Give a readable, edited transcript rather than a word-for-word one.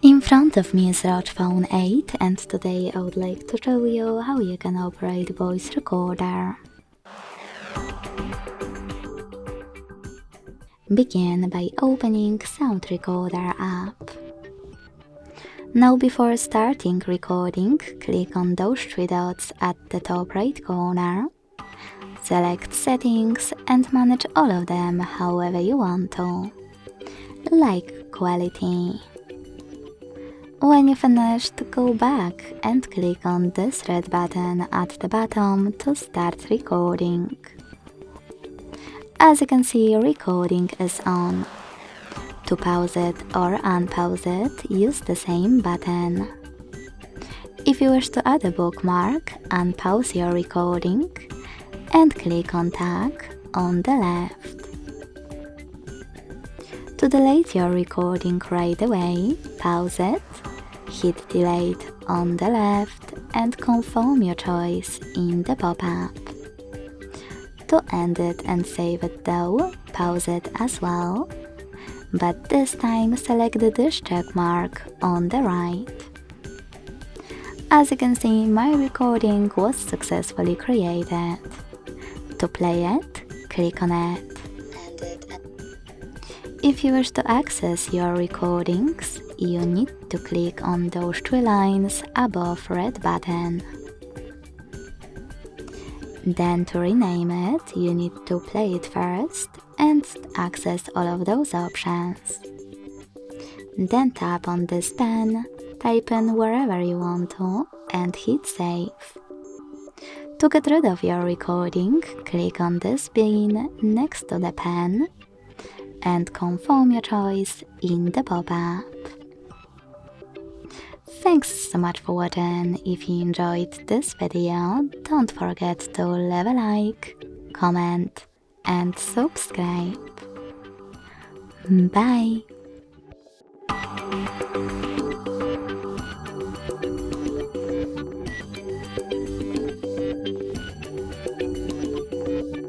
In front of me is ROG Phone 8 and today I would like to show you how you can operate voice recorder. Begin by opening Sound Recorder app. Now before starting recording, click on those three dots at the top right corner. Select Settings and manage all of them however you want to, like quality. When you finished, go back and click on this red button at the bottom to start recording. As you can see, recording is on. To pause it or unpause it, use the same button. If you wish to add a bookmark, unpause your recording and click on Tag on the left. To delete your recording right away, pause it, hit delete on the left and confirm your choice in the pop-up. To end it and save it though, pause it as well, but this time select this check mark on the right. As you can see, my recording was successfully created. To play it, click on it. If you wish to access your recordings, you need to click on those three lines above red button. Then to rename it, you need to play it first and access all of those options. Then tap on this pen, type in wherever you want to and hit save. To get rid of your recording, click on this bin next to the pen and confirm your choice in the pop-up. Thanks so much for watching. If you enjoyed this video, don't forget to leave a like, comment and subscribe. Bye!